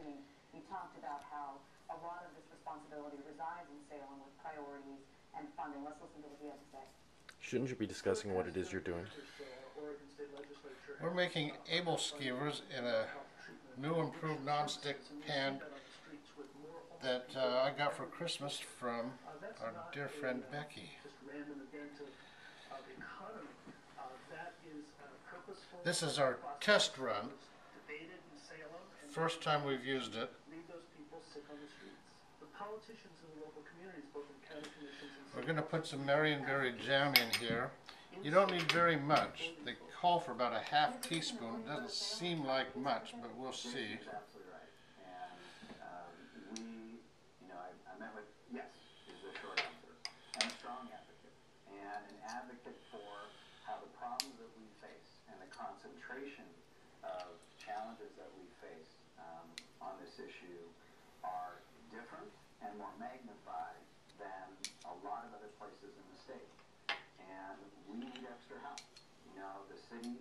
meeting, he talked about how a lot of this responsibility resides in Salem with priorities and funding. Let's listen to what he had to say. Shouldn't you be discussing what it is you're doing? We're making able skewers in a new improved non-stick pan that I got for Christmas from our dear friend Becky. This is our test run. First time we've used it. We're going to put some Marionberry jam in here. You don't need very much. They call for about a half teaspoon. It doesn't seem like much, but we'll see. I met with, yes, is the short answer. I'm a strong advocate, and an advocate for how the problems that we face and the concentration of challenges that we face on this issue are different and more magnified than a lot of other places in the state. And we need extra help. You know, the city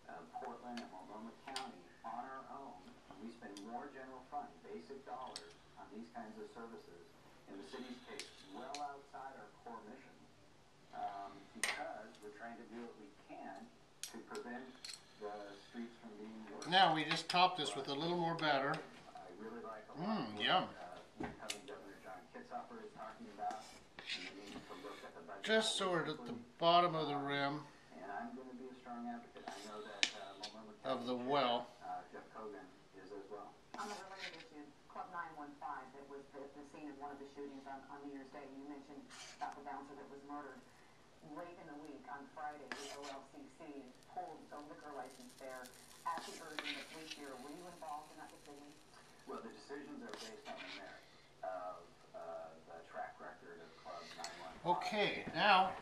of Portland and Multnomah County, on our own, we spend more general fund, basic dollars on these kinds of services, in the city's case, well outside our core mission, because we're trying to do what we can to prevent the streets from being worse. Now we just top this with a little more batter. I really like a lot yum. incoming Governor John Kitzhofer is talking about, and the need to look at the budget. Just so we're at the bottom of the rim And I'm going to be a strong advocate. I know that Multnomah of the well. Jeff Kogan is as well. On a related issue, Club 915, that was the scene of one of the shootings on New Year's Day. You mentioned about the bouncer that was murdered. Late in the week, on Friday, the OLCC pulled the liquor license there at the urging of FlipShare. Were you involved in that decision? Well, the decisions are based on the merit of the track record of Club 915. Okay, now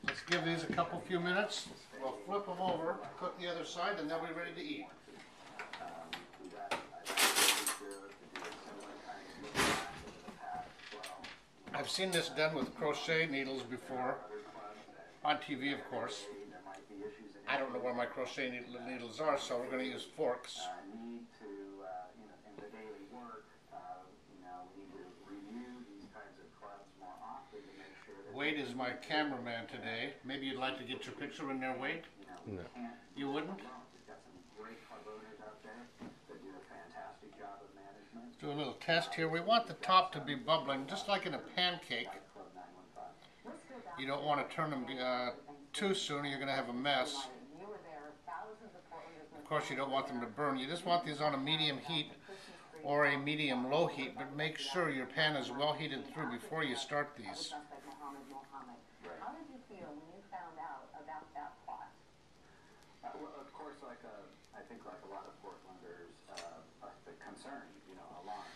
let's give these a few minutes. We'll flip them over, cook the other side, and then we're ready to eat. I've seen this done with crochet needles before, on TV of course. I don't know where my crochet needles are, so we're going to use forks. Need to, in the daily work, we need to review these kinds of clubs more often to make sure that... Wade is my cameraman today. Maybe you'd like to get your picture in there, Wade? No. You wouldn't? We've got some great club owners out there that do a fantastic job of management. Do a little test here. We want the top to be bubbling, just like in a pancake. You don't want to turn them too soon, or you're going to have a mess. Of course, you don't want them to burn. You just want these on a medium heat or a medium-low heat, but make sure your pan is well heated through before you start these. How did you feel when you found out about that plot? Well, of course, I think like a lot of Portlanders, the concern, alarmed.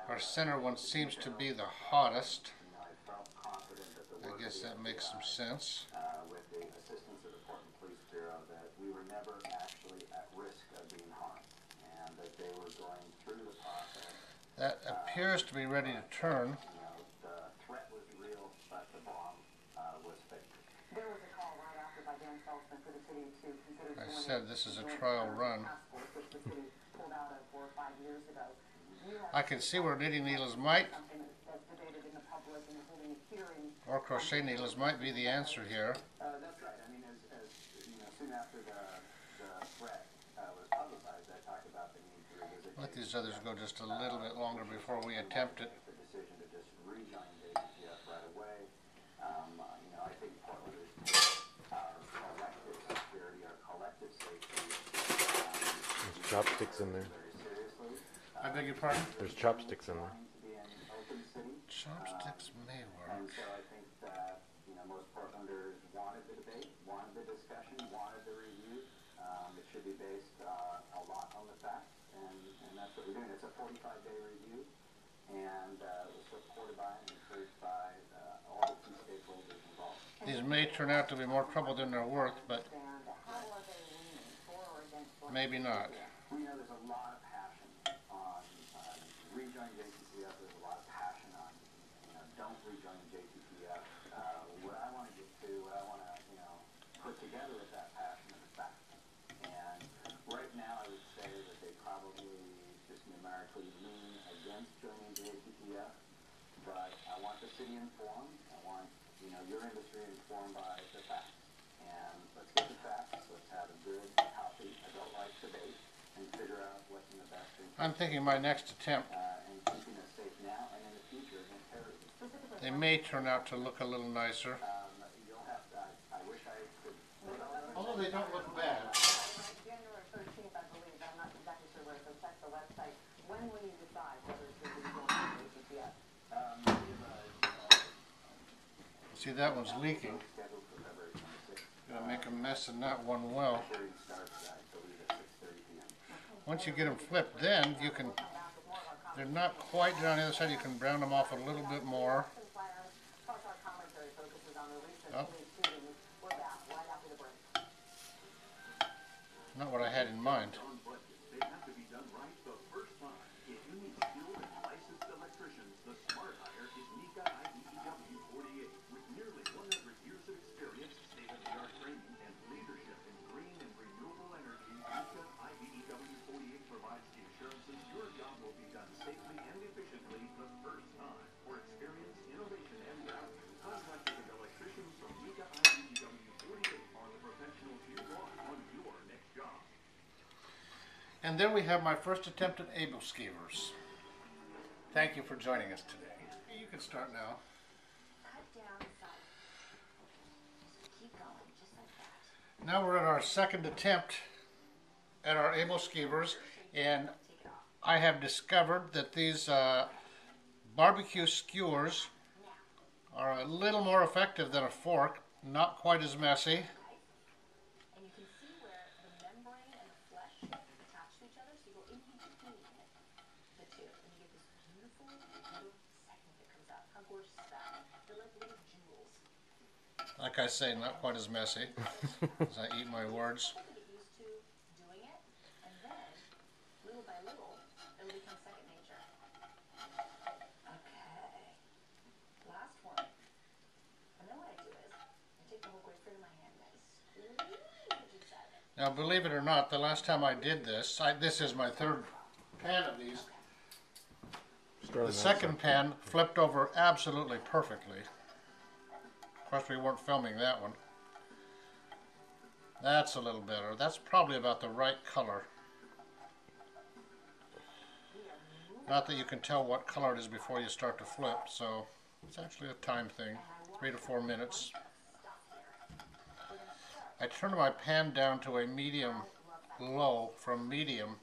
Our center one seems to be the hottest. I felt confident that the work I guess that makes some sense. with the assistance of the Portland Police Bureau, that we were never actually at risk of being harmed, and that they were going through the process. That appears to be ready to turn. The threat was real, but the bomb was fake. There was a call right after by Dan Saltzman for the city to consider... I said this is a trial run. ...which the city pulled out of 4 or 5 years ago. I can see where knitting needles might, or crochet needles might be the answer here. That's right. I mean, as soon after the threat was publicized, I talked about the need to revisit. Let these others go just a little bit longer before we attempt it. The decision to just rejoin JTF right away. I think Portlanders take our collective security, our collective safety. There's chopsticks in there. Very seriously. I beg your pardon? There's chopsticks in there. Chopsticks may And work. so I think that most Portlanders wanted the debate, wanted the discussion, wanted the review. It should be based a lot on the facts, and that's what we're doing. It's a 45-day review, and it was supported by and encouraged by all the key stakeholders involved. These may turn out to be more trouble than they're worth, but maybe not. There's a lot of passion on rejoin JTF. There's a lot of passion on don't rejoin JTF. What I want to get to, what I want to put together with that passion is facts. And right now, I would say that they probably, just in the categorically lean against joining the APPF, but I want the city informed. I want, your industry informed by the facts. And let's get the facts. Let's have a good, healthy, adult-like debate and figure out what's in the best interest. I'm thinking my next attempt, And keeping us safe now and in the future against terrorism. they may turn out to look a little nicer. You'll have to, I wish I could. Although they don't look bad. January 13th, I believe. I'm not exactly sure where, so check the website. When will you decide whether to be going to the APPF? See, that one's leaking. Gonna make a mess in that one well. Once you get them flipped, then you can, they're not quite done on the other side, you can brown them off a little bit more. Oh. Not what I had in mind. And there we have my first attempt at able skeevers. Thank you for joining us today. You can start now. Now we're at our second attempt at our able skeevers, and I have discovered that these barbecue skewers are a little more effective than a fork, not quite as messy. Like I say, not quite as messy as I eat my words. Now, believe it or not, the last time I did this, this is my third pan of these. The second pan flipped over absolutely perfectly. Of course, we weren't filming that one. That's a little better. That's probably about the right color. Not that you can tell what color it is before you start to flip, so it's actually a time thing, 3 to 4 minutes. I turned my pan down to a medium low from medium,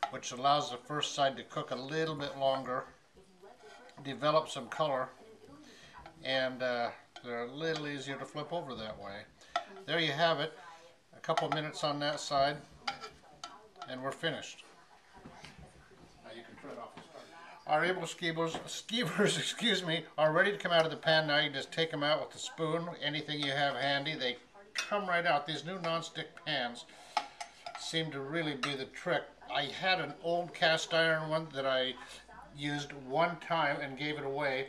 which allows the first side to cook a little bit longer, develop some color, and they're a little easier to flip over that way. There you have it. A couple minutes on that side, and we're finished. Now you can turn it off and start. Our able skeevers, excuse me, are ready to come out of the pan. Now you just take them out with a spoon, anything you have handy. They come right out. These new non-stick pans seem to really be the trick. I had an old cast iron one that I used one time and gave it away.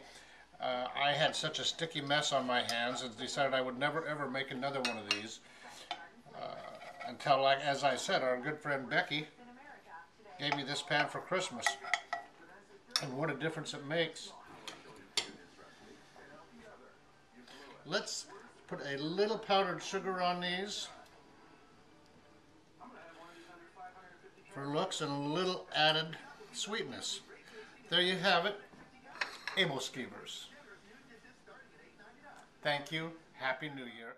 I had such a sticky mess on my hands and decided I would never ever make another one of these until, like as I said, our good friend Becky gave me this pan for Christmas, and what a difference it makes. Let's put a little powdered sugar on these for looks and a little added sweetness. There you have it. Able skeevers. Thank you. Happy New Year.